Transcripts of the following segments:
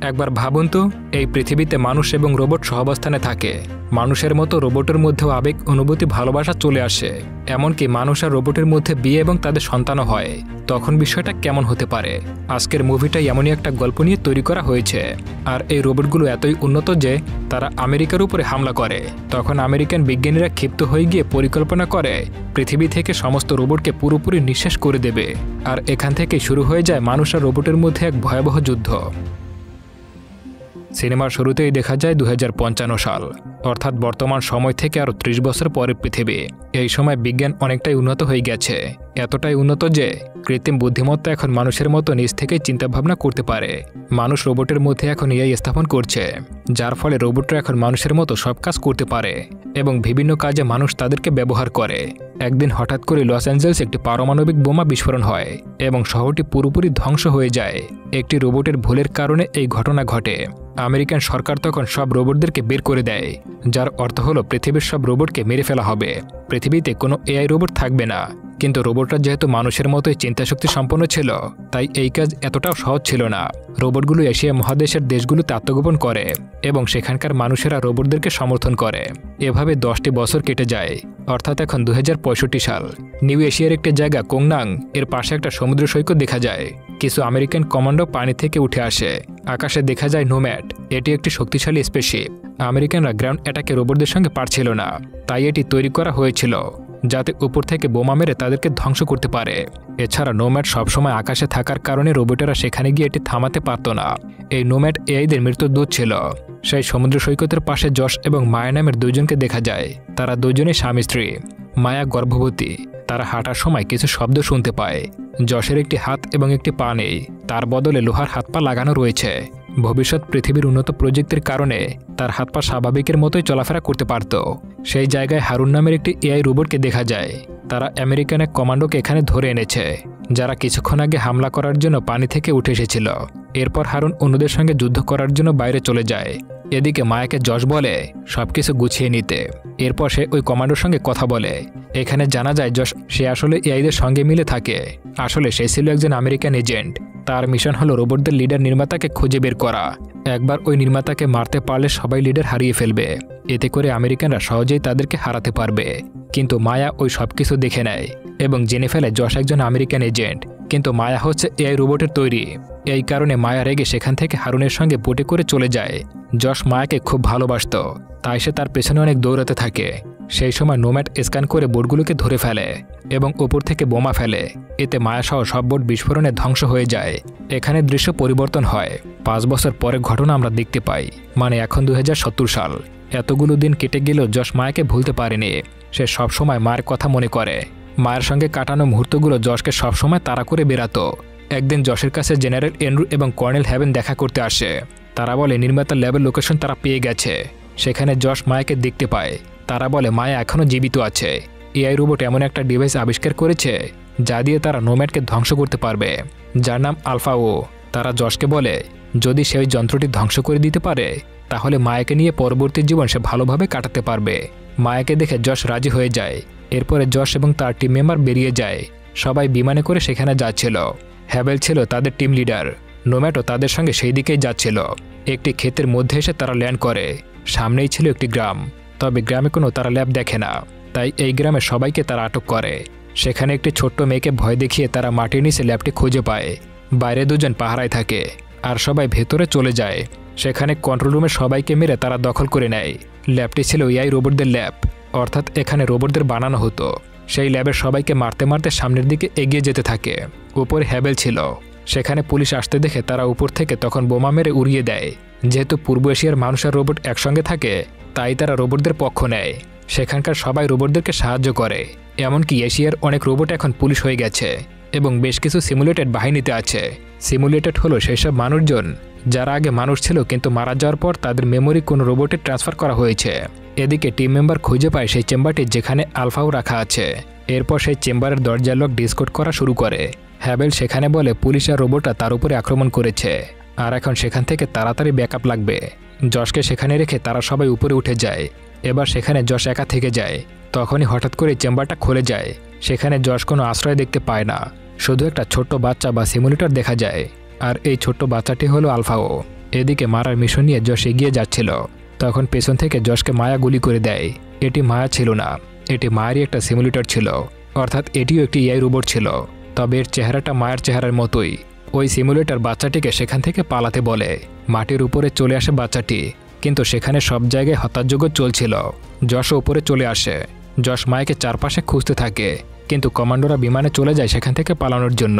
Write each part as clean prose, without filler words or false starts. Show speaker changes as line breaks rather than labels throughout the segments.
একবার ভাবুন তো, এই পৃথিবীতে মানুষ এবং রোবট সহাবস্থানে থাকে। মানুষের মতো রোবটের মধ্যেও আবেগ, অনুভূতি, ভালোবাসা চলে আসে। এমনকি মানুষ আর রোবটের মধ্যে বিয়ে এবং তাদের সন্তানও হয়। তখন বিষয়টা কেমন হতে পারে? আজকের মুভিটা এমনই একটা গল্প নিয়ে তৈরি করা হয়েছে। আর এই রোবটগুলো এতই উন্নত যে তারা আমেরিকার উপরে হামলা করে। তখন আমেরিকান বিজ্ঞানীরা ক্ষিপ্ত হয়ে গিয়ে পরিকল্পনা করে পৃথিবী থেকে সমস্ত রোবটকে পুরোপুরি নিঃশেষ করে দেবে। আর এখান থেকে শুরু হয়ে যায় মানুষ আর রোবটের মধ্যে এক ভয়াবহ যুদ্ধ। সিনেমার শুরুতেই দেখা যায় 2055 সাল, অর্থাৎ বর্তমান সময় থেকে আরও 30 বছর পরের পৃথিবী। এই সময় বিজ্ঞান অনেকটাই উন্নত হয়ে গেছে, এতটাই উন্নত যে কৃত্রিম বুদ্ধিমত্তা এখন মানুষের মতো নিজ থেকেই চিন্তাভাবনা করতে পারে। মানুষ রোবটের মধ্যে এখন এআই স্থাপন করছে, যার ফলে রোবটরা এখন মানুষের মতো সব কাজ করতে পারে এবং বিভিন্ন কাজে মানুষ তাদেরকে ব্যবহার করে। একদিন হঠাৎ করে লস অ্যাঞ্জেলস একটি পারমাণবিক বোমা বিস্ফোরণ হয় এবং শহরটি পুরোপুরি ধ্বংস হয়ে যায়। একটি রোবটের ভুলের কারণে এই ঘটনা ঘটে। আমেরিকান সরকার তখন সব রোবটদেরকে বের করে দেয়, যার অর্থ হলো পৃথিবীর সব রোবটকে মেরে ফেলা হবে। পৃথিবীতে কোনো এআই রোবট থাকবে না। কিন্তু রোবটরা যেহেতু মানুষের মতোই চিন্তাশক্তি সম্পন্ন ছিল, তাই এই কাজ এতটাও সহজ ছিল না। রোবটগুলো এশিয়া মহাদেশের দেশগুলোতে আত্মগোপন করে এবং সেখানকার মানুষেরা রোবটদেরকে সমর্থন করে। এভাবে 10টি বছর কেটে যায়, অর্থাৎ এখন 2065 সাল। নিউ এশিয়ার একটি জায়গা কোংনাং এর পাশে একটা সমুদ্র সৈকত দেখা যায়। কিছু আমেরিকান কমান্ডো পানি থেকে উঠে আসে। আকাশে দেখা যায় নোম্যাড। এটি একটি শক্তিশালী স্পেসশিপ। আমেরিকানরা গ্রাউন্ড অ্যাটাকে রোবটদের সঙ্গে পারছিল না, তাই এটি তৈরি করা হয়েছিল যাতে উপর থেকে বোমা মেরে তাদেরকে ধ্বংস করতে পারে। এছাড়া নোম্যাড সবসময় আকাশে থাকার কারণে রোবটেরা সেখানে গিয়ে এটি থামাতে পারত না। এই নোম্যাড এআইদের মৃত্যুর দূত ছিল। সেই সমুদ্র সৈকতের পাশে যশ এবং মায়া নামের দুইজনকে দেখা যায়। তারা দুজনেই স্বামী স্ত্রী। মায়া গর্ভবতী। তারা হাঁটার সময় কিছু শব্দ শুনতে পায়। যশের একটি হাত এবং একটি পা নেই, তার বদলে লোহার হাত পা লাগানো রয়েছে। ভবিষ্যৎ পৃথিবীর উন্নত প্রযুক্তির কারণে তার হাত পা স্বাভাবিকের মতোই চলাফেরা করতে পারত। সেই জায়গায় হারুন নামের একটি এআই রোবটকে দেখা যায়। তারা আমেরিকান এক কমান্ডোকে এখানে ধরে এনেছে, যারা কিছুক্ষণ আগে হামলা করার জন্য পানি থেকে উঠে এসেছিল। এরপর হারুন অন্যদের সঙ্গে যুদ্ধ করার জন্য বাইরে চলে যায়। এদিকে মায়াকে যশ বলে সবকিছু গুছিয়ে নিতে। এরপর সে ওই কমান্ডোর সঙ্গে কথা বলে। এখানে জানা যায় যশ সে আসলে এআইদের সঙ্গে মিলে থাকে। আসলে সে ছিল একজন আমেরিকান এজেন্ট। তার মিশন হলো রোবটদের লিডার নির্মাতাকে খুঁজে বের করা। একবার ওই নির্মাতাকে মারতে পারলে সবাই লিডার হারিয়ে ফেলবে। এতে করে আমেরিকানরা সহজেই তাদেরকে হারাতে পারবে। কিন্তু মায়া ওই সবকিছু দেখে নেয় এবং জেনে ফেলে যশ একজন আমেরিকান এজেন্ট, কিন্তু মায়া হচ্ছে এআই রোবটের তৈরি। এই কারণে মায়া রেগে সেখান থেকে হারুনের সঙ্গে বোটে করে চলে যায়। যশ মায়াকে খুব ভালোবাসত, তাই সে তার পেছনে অনেক দৌড়াতে থাকে। সেই সময় নোম্যাড স্ক্যান করে বোটগুলোকে ধরে ফেলে এবং উপর থেকে বোমা ফেলে। এতে মায়াসহ সব বোট বিস্ফোরণে ধ্বংস হয়ে যায়। এখানে দৃশ্য পরিবর্তন হয়। 5 বছর পরের ঘটনা আমরা দেখতে পাই, মানে এখন 2070 সাল। এতগুলো দিন কেটে গেলেও যশ মায়াকে ভুলতে পারেনি। সে সবসময় মায়ের কথা মনে করে। মায়ের সঙ্গে কাটানো মুহূর্তগুলো যশকে সবসময় তাড়া করে বেরাতো। একদিন যশের কাছে জেনারেল এন্ড্রু এবং কর্নেল হ্যাভেন দেখা করতে আসে। তারা বলে নির্মাতার ল্যাবের লোকেশন তারা পেয়ে গেছে। সেখানে যশ মায়াকে দেখতে পায়। তারা বলে মায়া এখনও জীবিত আছে। এআই রোবট এমন একটা ডিভাইস আবিষ্কার করেছে যা দিয়ে তারা নোম্যাডকে ধ্বংস করতে পারবে, যার নাম আলফা ও। তারা যশকে বলে যদি সে ওই যন্ত্রটি ধ্বংস করে দিতে পারে তাহলে মায়াকে নিয়ে পরবর্তী জীবন সে ভালোভাবে কাটাতে পারবে। মায়াকে দেখে যশ রাজি হয়ে যায়। এরপরে যশ এবং তার টিম মেম্বার বেরিয়ে যায়। সবাই বিমানে করে সেখানে যাচ্ছিল। হ্যাভেল ছিল তাদের টিম লিডার। নোম্যাডও তাদের সঙ্গে সেই দিকেই যাচ্ছিল। একটি ক্ষেতের মধ্যে এসে তারা ল্যান্ড করে। সামনেই ছিল একটি গ্রাম, তবে গ্রামে কোনো তারা ল্যাব দেখে না। তাই এই গ্রামে সবাইকে তারা আটক করে। সেখানে একটি ছোট্ট মেয়েকে ভয় দেখিয়ে তারা মাটির নিচে ল্যাবটি খুঁজে পায়। বাইরে দুজন পাহারায় থাকে আর সবাই ভেতরে চলে যায়। সেখানে কন্ট্রোল রুমে সবাইকে মেরে তারা দখল করে নেয়। ল্যাবটি ছিল এআই রোবটদের ল্যাব, অর্থাৎ এখানে রোবটদের বানানো হতো। সেই ল্যাবের সবাইকে মারতে মারতে সামনের দিকে এগিয়ে যেতে থাকে। উপরে হ্যাভেল ছিল। সেখানে পুলিশ আসতে দেখে তারা উপর থেকে তখন বোমা মেরে উড়িয়ে দেয়। যেহেতু পূর্ব এশিয়ার মানুষ আর রোবট একসঙ্গে থাকে, তাই তারা রোবটদের পক্ষ নেয়। সেখানকার সবাই রোবটদেরকে সাহায্য করে। এমনকি এশিয়ার অনেক রোবট এখন পুলিশ হয়ে গেছে এবং বেশ কিছু সিমুলেটেড বাহিনীতে আছে। সিমুলেটেড হলো সেই সব মানুষজন যারা আগে মানুষ ছিল কিন্তু মারা যাওয়ার পর তাদের মেমোরি কোনো রোবটে ট্রান্সফার করা হয়েছে। এদিকে টিম মেম্বার খুঁজে পায় সেই চেম্বারটি যেখানে আলফাও রাখা আছে। এরপর সেই চেম্বারের দরজার লক ডিসকোড করা শুরু করে। হ্যাভেল সেখানে বলে পুলিশ আর রোবটরা তার উপরে আক্রমণ করেছে আর এখন সেখান থেকে তাড়াতাড়ি ব্যাকআপ লাগবে। যশকে সেখানে রেখে তারা সবাই উপরে উঠে যায়। এবার সেখানে যশ একা থেকে যায়। তখনই হঠাৎ করে চেম্বারটা খুলে যায়। সেখানে যশ কোনো আশ্রয় দেখতে পায় না, শুধু একটা ছোট্ট বাচ্চা বা সিমুলেটর দেখা যায়। আর এই ছোট্ট বাচ্চাটি হলো আলফাও। এদিকে মারার মিশন নিয়ে যশ এগিয়ে যাচ্ছিল। তখন পেছন থেকে যশকে মায়া গুলি করে দেয়। এটি মায়া ছিল না, এটি মায়ারই একটা সিমুলেটর ছিল, অর্থাৎ এটিও একটি এআই রোবট ছিল। তবে এর চেহারাটা মায়ার চেহারার মতোই। ওই সিমুলেটর বাচ্চাটিকে সেখান থেকে পালাতে বলে। মাটির উপরে চলে আসে বাচ্চাটি, কিন্তু সেখানে সব জায়গায় হত্যাযজ্ঞ চলছিল। যশও উপরে চলে আসে। যশ মায়াকে চারপাশে খুঁজতে থাকে, কিন্তু কমান্ডোরা বিমানে চলে যায় সেখান থেকে পালানোর জন্য।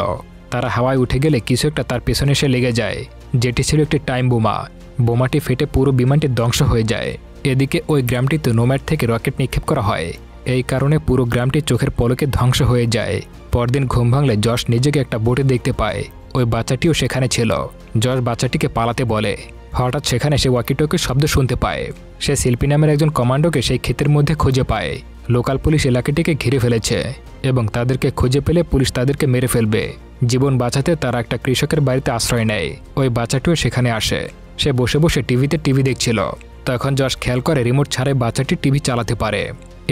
তারা হাওয়ায় উঠে গেলে কিছু একটা তার পেছনে এসে লেগে যায়, যেটি ছিল একটি টাইম বোমা। বোমাটি ফেটে পুরো বিমানটি ধ্বংস হয়ে যায়। এদিকে ওই গ্রামটিতে নোম্যাড থেকে রকেট নিক্ষেপ করা হয়। এই কারণে পুরো গ্রামটি চোখের পলকে ধ্বংস হয়ে যায়। পরদিন ঘুম ভাঙলে যশ নিজেকে একটা বোটে দেখতে পায়। ওই বাচ্চাটিও সেখানে ছিল। যশ বাচ্চাটিকে পালাতে বলে। হঠাৎ সেখানে সে ওয়াকিটকির শব্দ শুনতে পায়। সে শিল্পী নামের একজন কমান্ডোকে সেই ক্ষেতের মধ্যে খুঁজে পায়। লোকাল পুলিশ এলাকাটিকে ঘিরে ফেলেছে এবং তাদেরকে খুঁজে পেলে পুলিশ তাদেরকে মেরে ফেলবে। জীবন বাঁচাতে তারা একটা কৃষকের বাড়িতে আশ্রয় নেয়। ওই বাচ্চাটিও সেখানে আসে। সে বসে বসে টিভি দেখছিল। তখন যশ খেয়াল করে রিমোট ছাড়াই বাচ্চাটি টিভি চালাতে পারে।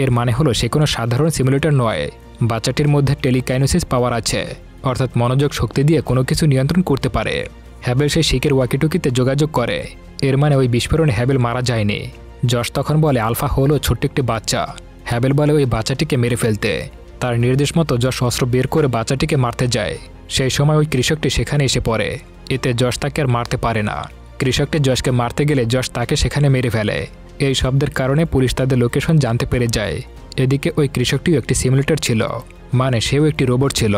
এর মানে হলো সে কোনো সাধারণ সিমুলেটর নয়। বাচ্চাটির মধ্যে টেলিকাইনোসিস পাওয়ার আছে, অর্থাৎ মনোযোগ শক্তি দিয়ে কোনো কিছু নিয়ন্ত্রণ করতে পারে। হ্যাবেল সেই শিখের ওয়াকিটকিতে যোগাযোগ করে। এর মানে ওই বিস্ফোরণে হ্যাবেল মারা যায়নি। যশ তখন বলে আলফা হলো ছোট্ট একটি বাচ্চা। হ্যাবেল বলে ওই বাচ্চাটিকে মেরে ফেলতে। তার নির্দেশ মতো যশ অস্ত্র বের করে বাচ্চাটিকে মারতে যায়। সেই সময় ওই কৃষকটি সেখানে এসে পড়ে। এতে যশ তাকে আর মারতে পারে না। কৃষকটি যশকে মারতে গেলে যশ তাকে সেখানে মেরে ফেলে। এই শব্দের কারণে পুলিশ তাদের লোকেশন জানতে পেরে যায়। এদিকে ওই কৃষকটিও একটি সিমুলেটর ছিল, মানে সেও একটি রোবট ছিল।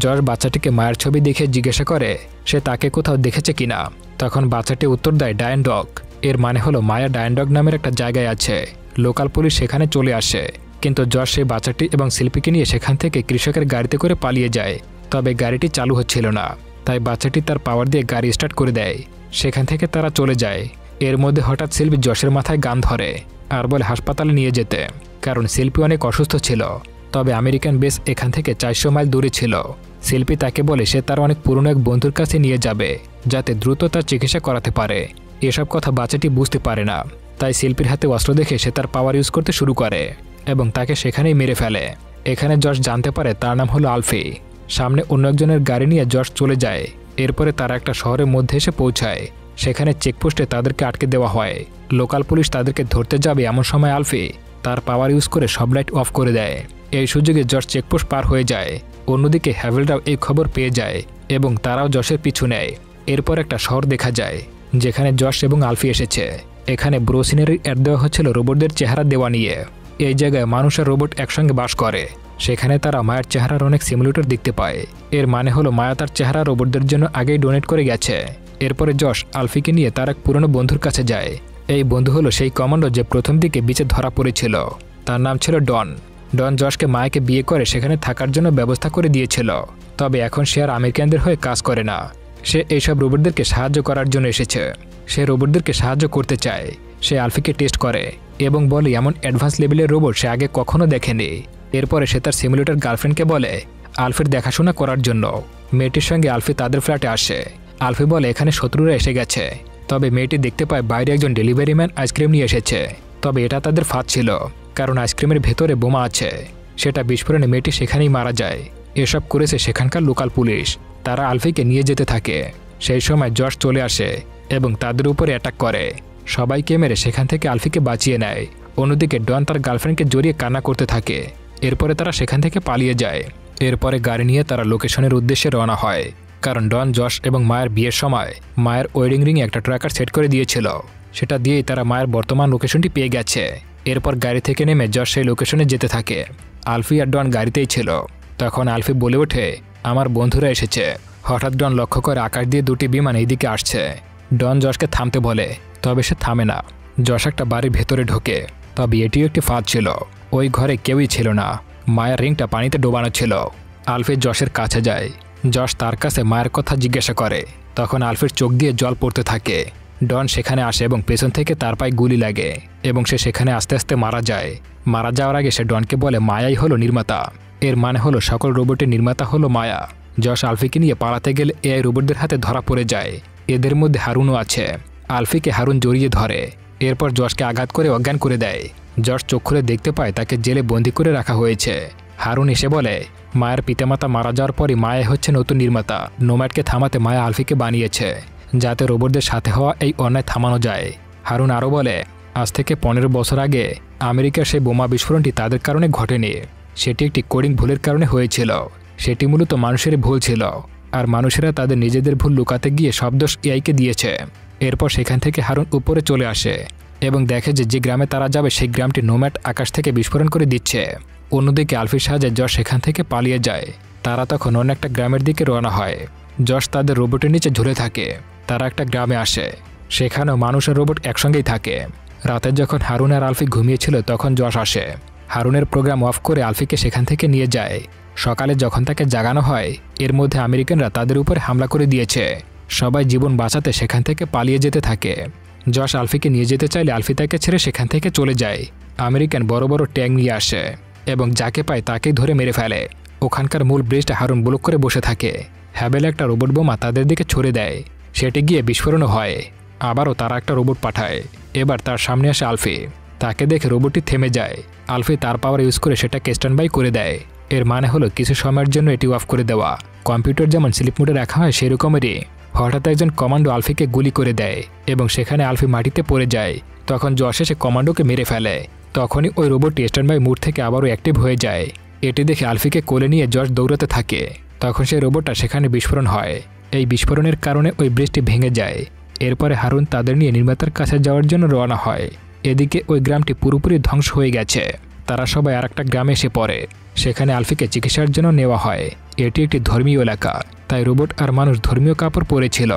যশ বাচ্চাটিকে মায়ের ছবি দেখে জিজ্ঞাসা করে সে তাকে কোথাও দেখেছে কিনা। তখন বাচ্চাটি উত্তর দেয় ডায়ানডগ। এর মানে হলো মায়া ডায়ানডগ নামের একটা জায়গায় আছে। লোকাল পুলিশ সেখানে চলে আসে, কিন্তু যশ সেই বাচ্চাটি এবং শিল্পীকে নিয়ে সেখান থেকে কৃষকের গাড়িতে করে পালিয়ে যায়। তবে গাড়িটি চালু হচ্ছিল না, তাই বাচ্চাটি তার পাওয়ার দিয়ে গাড়ি স্টার্ট করে দেয়। সেখান থেকে তারা চলে যায়। এর মধ্যে হঠাৎ শিল্পী যশের মাথায় গান ধরে আর বলে হাসপাতালে নিয়ে যেতে, কারণ শিল্পী অনেক অসুস্থ ছিল। তবে আমেরিকান বেস এখান থেকে 400 মাইল দূরে ছিল। শিল্পী তাকে বলে সে তার অনেক পুরনো এক বন্ধুর কাছে নিয়ে যাবে, যাতে দ্রুত তার চিকিৎসা করাতে পারে। এসব কথা বাচ্চাটি বুঝতে পারে না, তাই শিল্পীর হাতে অস্ত্র দেখে সে তার পাওয়ার ইউজ করতে শুরু করে এবং তাকে সেখানেই মেরে ফেলে। এখানে যশ জানতে পারে তার নাম হলো আলফি। সামনে অন্য একজনের গাড়ি নিয়ে যশ চলে যায়। এরপরে তারা একটা শহরের মধ্যে এসে পৌঁছায়। সেখানে চেকপোস্টে তাদেরকে আটকে দেওয়া হয়। লোকাল পুলিশ তাদেরকে ধরতে যাবে এমন সময় আলফি তার পাওয়ার ইউজ করে সব লাইট অফ করে দেয়। এই সুযোগে যশ চেকপোস্ট পার হয়ে যায়। অন্যদিকে হ্যাভেলরাও এই খবর পেয়ে যায় এবং তারাও যশের পিছু নেয়। এরপর একটা শহর দেখা যায় যেখানে যশ এবং আলফি এসেছে। এখানে ব্রোসিনারির অ্যাড দেওয়া হচ্ছিল রোবটদের চেহারা দেওয়া নিয়ে। এই জায়গায় মানুষ আর রোবট একসঙ্গে বাস করে। সেখানে তারা মায়ের চেহারার অনেক সিমুলেটর দেখতে পায়। এর মানে হলো মায়া তার চেহারা রোবটদের জন্য আগেই ডোনেট করে গেছে। এরপরে যশ আলফিকে নিয়ে তার এক পুরনো বন্ধুর কাছে যায়। এই বন্ধু হলো সেই কমান্ডো যে প্রথম দিকে বিচে ধরা পড়েছিল। তার নাম ছিল ডন। ডন যশকে মায়াকে বিয়ে করে সেখানে থাকার জন্য ব্যবস্থা করে দিয়েছিল। তবে এখন সে আর আমেরিকানদের হয়ে কাজ করে না। সে এইসব রোবটদেরকে সাহায্য করার জন্য এসেছে। সে রোবটদেরকে সাহায্য করতে চায়। সে আলফিকে টেস্ট করে এবং বলে এমন অ্যাডভান্স লেভেলের রোবট সে আগে কখনো দেখেনি। এরপরে সে তার সিমুলেটর গার্লফ্রেন্ডকে বলে আলফির দেখাশোনা করার জন্য। মেয়েটির সঙ্গে আলফি তাদের ফ্ল্যাটে আসে। আলফি বলে এখানে শত্রুরা এসে গেছে। তবে মেয়েটি দেখতে পায় বাইরে একজন ডেলিভারি ম্যান আইসক্রিম নিয়ে এসেছে। তবে এটা তাদের ফাঁদ ছিল, কারণ আইসক্রিমের ভেতরে বোমা আছে। সেটা বিস্ফোরণে মেয়েটি সেখানেই মারা যায়। এসব করেছে সেখানকার লোকাল পুলিশ। তারা আলফিকে নিয়ে যেতে থাকে। সেই সময় যশ চলে আসে এবং তাদের উপরে অ্যাটাক করে। সবাইকে মেরে সেখান থেকে আলফিকে বাঁচিয়ে নেয়। অন্যদিকে ডন তার গার্লফ্রেন্ডকে জড়িয়ে কান্না করতে থাকে। এরপরে তারা সেখান থেকে পালিয়ে যায়। এরপরে গাড়ি নিয়ে তারা লোকেশনের উদ্দেশ্যে রওনা হয়, কারণ ডন যশ এবং মায়ের বিয়ের সময় মায়ের ওয়েডিং রিংয়ে একটা ট্র্যাকার সেট করে দিয়েছিল। সেটা দিয়েই তারা মায়ের বর্তমান লোকেশনটি পেয়ে গেছে। এরপর গাড়ি থেকে নেমে যশ সেই লোকেশনে যেতে থাকে। আলফি আর ডন গাড়িতেই ছিল। তখন আলফি বলে ওঠে আমার বন্ধুরা এসেছে। হঠাৎ ডন লক্ষ্য করে আকাশ দিয়ে দুটি বিমান এইদিকে আসছে। ডন যশকে থামতে বলে, তবে সে থামে না। যশ একটা বাড়ির ভেতরে ঢোকে। তবে এটিও একটি ফাঁদ ছিল। ওই ঘরে কেউই ছিল না। মায়ের রিংটা পানিতে ডোবানো ছিল। আলফি যশের কাছে যায়। যশ তার কাছে মায়ের কথা জিজ্ঞাসা করে। তখন আলফির চোখ দিয়ে জল পড়তে থাকে। ডন সেখানে আসে এবং পেছন থেকে তার পায়ে গুলি লাগে এবং সে সেখানে আস্তে আস্তে মারা যায়। মারা যাওয়ার আগে সে ডনকে বলে মায়াই হলো নির্মাতা। এর মানে হলো সকল রোবটের নির্মাতা হলো মায়া। যশ আলফিকে নিয়ে পালাতে গেলে এআই রোবটদের হাতে ধরা পড়ে যায়। এদের মধ্যে হারুনও আছে। আলফিকে হারুন জড়িয়ে ধরে। এরপর যশকে আঘাত করে অজ্ঞান করে দেয়। যশ চোখ খুলে দেখতে পায় তাকে জেলে বন্দি করে রাখা হয়েছে। হারুন এসে বলে মায়ের পিতামাতা মারা যাওয়ার পরই মায়া হচ্ছে নতুন নির্মাতা। নোম্যাডকে থামাতে মায়া আলফিকে বানিয়েছে যাতে রোবটদের সাথে হওয়া এই অন্যায় থামানো যায়। হারুন আরও বলে, আজ থেকে 15 বছর আগে আমেরিকার সেই বোমা বিস্ফোরণটি তাদের কারণে ঘটেনি। সেটি একটি কোডিং ভুলের কারণে হয়েছিল। সেটি মূলত মানুষেরই ভুল ছিল, আর মানুষেরা তাদের নিজেদের ভুল লুকাতে গিয়ে সব দোষ এআইকে দিয়েছে। এরপর সেখান থেকে হারুন উপরে চলে আসে এবং দেখে যে গ্রামে তারা যাবে সেই গ্রামটি নোম্যাড আকাশ থেকে বিস্ফোরণ করে দিচ্ছে। অন্যদিকে আলফির সাহায্যে যশ সেখান থেকে পালিয়ে যায়। তারা তখন অন্য একটা গ্রামের দিকে রওনা হয়। যশ তাদের রোবটের নিচে ঝুলে থাকে। তারা একটা গ্রামে আসে, সেখানেও মানুষ আর রোবট একসঙ্গেই থাকে। রাতে যখন হারুন আর আলফি ঘুমিয়েছিল তখন যশ আসে। হারুনের প্রোগ্রাম অফ করে আলফিকে সেখান থেকে নিয়ে যায়। সকালে যখন তাকে জাগানো হয়, এর মধ্যে আমেরিকানরা তাদের উপরে হামলা করে দিয়েছে। সবাই জীবন বাঁচাতে সেখান থেকে পালিয়ে যেতে থাকে। যশ আলফিকে নিয়ে যেতে চাইলে আলফি তাকে ছেড়ে সেখান থেকে চলে যায়। আমেরিকান বড় বড় ট্যাঙ্ক নিয়ে আসে এবং যাকে পায় তাকেই ধরে মেরে ফেলে। ওখানকার মূল ব্রিজটা হারুন ব্লক করে বসে থাকে। হ্যাবেল একটা রোবট বোমা তাদের দিকে ছুড়ে দেয়। সেটি গিয়ে বিস্ফোরণও হয়। আবারও তারা একটা রোবট পাঠায়। এবার তার সামনে আসে আলফি। তাকে দেখে রোবটটি থেমে যায়। আলফি তার পাওয়ার ইউজ করে সেটাকে স্ট্যান্ড বাই করে দেয়। এর মানে হলো কিছু সময়ের জন্য এটি অফ করে দেওয়া। কম্পিউটার যেমন স্লিপ মোডে রাখা হয় সেরকমেরই। হঠাৎ একজন কমান্ডো আলফিকে গুলি করে দেয় এবং সেখানে আলফি মাটিতে পড়ে যায়। তখন যশ এসে কমান্ডোকে মেরে ফেলে। তখনই ওই রোবটটি স্ট্যান্ড বাই মুড থেকে আবারও অ্যাক্টিভ হয়ে যায়। এটি দেখে আলফিকে কোলে নিয়ে যশ দৌড়াতে থাকে। তখন সেই রোবটটা সেখানে বিস্ফোরণ হয়। এই বিস্ফোরণের কারণে ওই ব্রিজটি ভেঙে যায়। এরপরে হারুন তাদের নিয়ে নির্মাতার কাছে যাওয়ার জন্য রওনা হয়। এদিকে ওই গ্রামটি পুরোপুরি ধ্বংস হয়ে গেছে। তারা সবাই আর একটা গ্রামে এসে পড়ে। সেখানে আলফিকে চিকিৎসার জন্য নেওয়া হয়। এটি একটি ধর্মীয় এলাকা, তাই রোবট আর মানুষ ধর্মীয় কাপড় পরেছিল।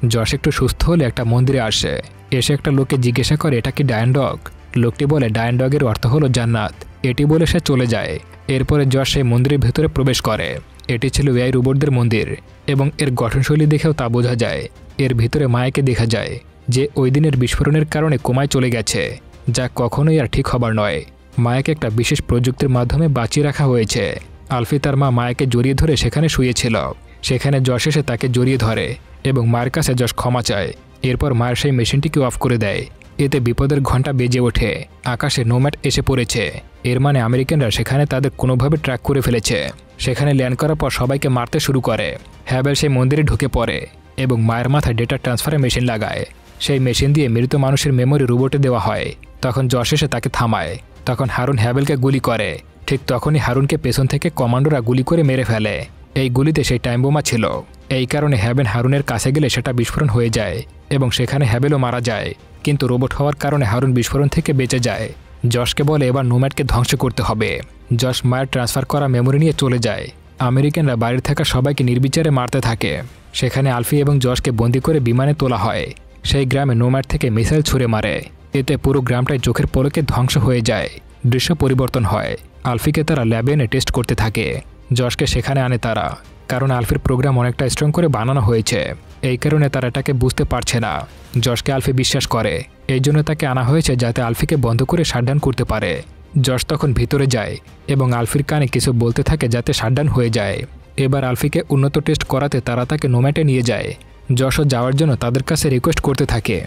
যশ একটু সুস্থ হলে একটা মন্দিরে আসে। এসে একটা লোককে জিজ্ঞাসা করে এটা কি ডায়ন ডগ। লোকটি বলে ডায়ন ডগের অর্থ হলো জান্নাত। এটি বলে সে চলে যায়। এরপরে যশ সেই মন্দিরের ভেতরে প্রবেশ করে। এটি ছিল এআই রোবটদের মন্দির এবং এর গঠনশৈলী দেখেও তা বোঝা যায়। এর ভিতরে মায়াকে দেখা যায়, যে ওই দিনের বিস্ফোরণের কারণে কোমায় চলে গেছে, যা কখনোই আর ঠিক হবার নয়। মায়াকে একটা বিশেষ প্রযুক্তির মাধ্যমে বাঁচিয়ে রাখা হয়েছে। আলফি তার মা মায়াকে জড়িয়ে ধরে সেখানে শুয়েছিল। সেখানে যশ এসে তাকে জড়িয়ে ধরে এবং মায়ের কাছে যশ ক্ষমা চায়। এরপর মায়ের সেই মেশিনটিকে অফ করে দেয়। এতে বিপদের ঘণ্টা বেজে ওঠে। আকাশে নোম্যাড এসে পড়েছে। এর মানে আমেরিকানরা সেখানে তাদের কোনোভাবে ট্র্যাক করে ফেলেছে। সেখানে ল্যান্ড করার পর সবাইকে মারতে শুরু করে। হ্যাবেল সেই মন্দিরে ঢুকে পড়ে এবং মায়ের মাথায় ডেটা ট্রান্সফারের মেশিন লাগায়। সেই মেশিন দিয়ে মৃত মানুষের মেমোরি রোবটে দেওয়া হয়। তখন যশ এসে তাকে থামায়। তখন হারুন হ্যাবেলকে গুলি করে। ঠিক তখনই হারুনকে পেছন থেকে কমান্ডোরা গুলি করে মেরে ফেলে। এই গুলিতে সেই টাইম বোমা ছিল। এই কারণে হ্যাবেল হারুনের কাছে গেলে সেটা বিস্ফোরণ হয়ে যায় এবং সেখানে হ্যাবেলও মারা যায়। কিন্তু রোবট হওয়ার কারণে হারুন বিস্ফোরণ থেকে বেঁচে যায়। যশকে বলে এবার নোম্যাডকে ধ্বংস করতে হবে। যশ মায়ের ট্রান্সফার করা মেমোরি নিয়ে চলে যায়। আমেরিকানরা বাড়ির থাকা সবাইকে নির্বিচারে মারতে থাকে। সেখানে আলফি এবং যশকে বন্দি করে বিমানে তোলা হয়। সেই গ্রামে নোম্যাড থেকে মিসাইল ছুঁড়ে মারে। এতে পুরো গ্রামটাই চোখের পলকে ধ্বংস হয়ে যায়। দৃশ্য পরিবর্তন হয়। আলফিকে তারা ল্যাবে এনে টেস্ট করতে থাকে। যশকে সেখানে আনে তারা, কারণ আলফির প্রোগ্রাম অনেকটা স্ট্রং করে বানানো হয়েছে। এই কারণে তারা এটাকে বুঝতে পারছে না। যশকে আলফি বিশ্বাস করে, এই জন্য তাকে আনা হয়েছে যাতে আলফিকে বন্ধ করে শাটডাউন করতে পারে। যশ তখন ভিতরে যায় এবং আলফির কানে কিছু বলতে থাকে যাতে শাটডাউন হয়ে যায়। এবার আলফিকে উন্নত টেস্ট করাতে তারা তাকে নোম্যাটে নিয়ে যায়। যশও যাওয়ার জন্য তাদের কাছে রিকোয়েস্ট করতে থাকে।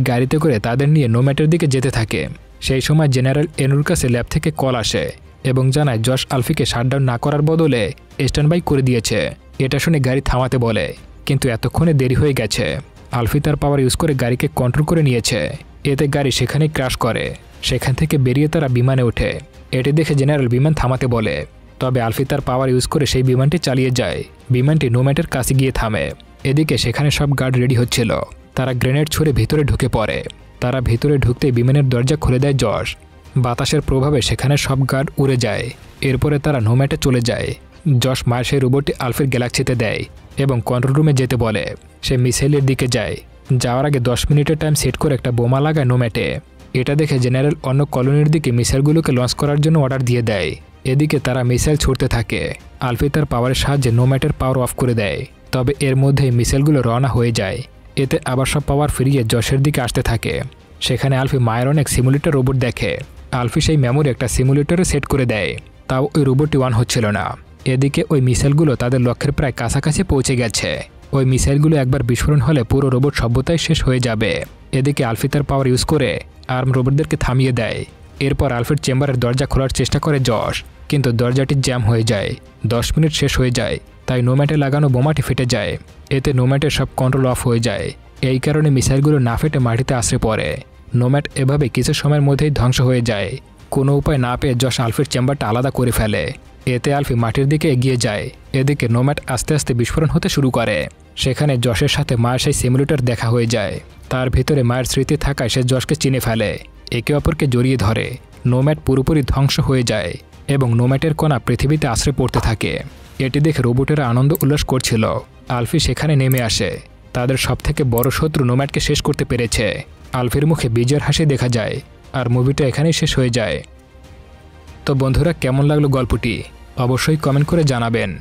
গাড়িতে করে তাদের নিয়ে নোম্যাটের দিকে যেতে থাকে। সেই সময় জেনারেল এনুর কাছে ল্যাব থেকে কল আসে এবং জানায় যশ আলফিকে শাটডাউন না করার বদলে স্ট্যান্ড বাই করে দিয়েছে। এটা শুনে গাড়ি থামাতে বলে, কিন্তু এতক্ষণে দেরি হয়ে গেছে। আলফি তার পাওয়ার ইউজ করে গাড়িকে কন্ট্রোল করে নিয়েছে। এতে গাড়ি সেখানেই ক্র্যাশ করে। সেখান থেকে বেরিয়ে তারা বিমানে ওঠে। এটি দেখে জেনারেল বিমান থামাতে বলে, তবে আলফি তার পাওয়ার ইউজ করে সেই বিমানটি চালিয়ে যায়। বিমানটি নোম্যাটের কাছে গিয়ে থামে। এদিকে সেখানে সব গার্ড রেডি হচ্ছিল। তারা গ্রেনেড ছুঁড়ে ভিতরে ঢুকে পড়ে। তারা ভিতরে ঢুকতেই বিমানের দরজা খুলে দেয় যশ। বাতাসের প্রভাবে সেখানে সব গার্ড উড়ে যায়। এরপরে তারা নোম্যাটে চলে যায়। যশ মায়ের সেই রোবটটি আলফির গ্যালাক্সিতে দেয় এবং কন্ট্রোল রুমে যেতে বলে। সে মিসাইলের দিকে যায়। যাওয়ার আগে 10 মিনিটের টাইম সেট করে একটা বোমা লাগায় নোম্যাটে। এটা দেখে জেনারেল অন্য কলোনির দিকে মিসাইলগুলোকে লঞ্চ করার জন্য অর্ডার দিয়ে দেয়। এদিকে তারা মিসাইল ছুড়তে থাকে। আলফি তার পাওয়ারের সাহায্যে নোম্যাটের পাওয়ার অফ করে দেয়। তবে এর মধ্যেই মিসাইলগুলো রওনা হয়ে যায়। এতে আবার সব পাওয়ার ফিরিয়ে যশের দিকে আসতে থাকে। সেখানে আলফি মায়ের অনেক সিমুলেটর রোবট দেখে। আলফি সেই মেমোরি একটা সিমুলেটরে সেট করে দেয়। তাও ওই রোবটটি অন হচ্ছিল না। এদিকে ওই মিসাইলগুলো তাদের লক্ষ্যের প্রায় কাছাকাছি পৌঁছে গেছে। ওই মিসাইলগুলো একবার বিস্ফোরণ হলে পুরো রোবট সভ্যতাই শেষ হয়ে যাবে। এদিকে আলফি তার পাওয়ার ইউজ করে আর্ম রোবটদেরকে থামিয়ে দেয়। এরপর আলফির চেম্বারের দরজা খোলার চেষ্টা করে যশ, কিন্তু দরজাটি জ্যাম হয়ে যায়। 10 মিনিট শেষ হয়ে যায়, তাই নোম্যাটে লাগানো বোমাটি ফেটে যায়। এতে নোম্যাটের সব কন্ট্রোল অফ হয়ে যায় এই কারণে মিসাইলগুলো না ফেটে মাটিতে আছড়ে পড়ে। নোম্যাড এভাবে কিছু সময়ের মধ্যেই ধ্বংস হয়ে যায়। কোনো উপায় না পেয়ে যশ আলফির চেম্বারটা আলাদা করে ফেলে। এতে আলফি মাটির দিকে এগিয়ে যায়। এদিকে নোম্যাড আস্তে আস্তে বিস্ফোরণ হতে শুরু করে। সেখানে যশের সাথে মায়ের সেই সিমুলেটর দেখা হয়ে যায়। তার ভিতরে মায়ের স্মৃতি থাকায় সে যশকে চিনে ফেলে। একে অপরকে জড়িয়ে ধরে। নোম্যাড পুরোপুরি ধ্বংস হয়ে যায় এবং নোম্যাডের কণা পৃথিবীতে আশ্রয় পড়তে থাকে। এটি দেখে রোবটেরা আনন্দ উল্লাস করছিল। আলফি সেখানে নেমে আসে। তাদের সবথেকে বড় শত্রু নোম্যাডকে শেষ করতে পেরেছে। আলফির মুখে বিজয়ের হাসি দেখা যায়। আর মুভিটা এখানেই শেষ হয়ে যায়। তো বন্ধুরা, কেমন লাগলো গল্পটি অবশ্যই কমেন্ট করে জানাবেন।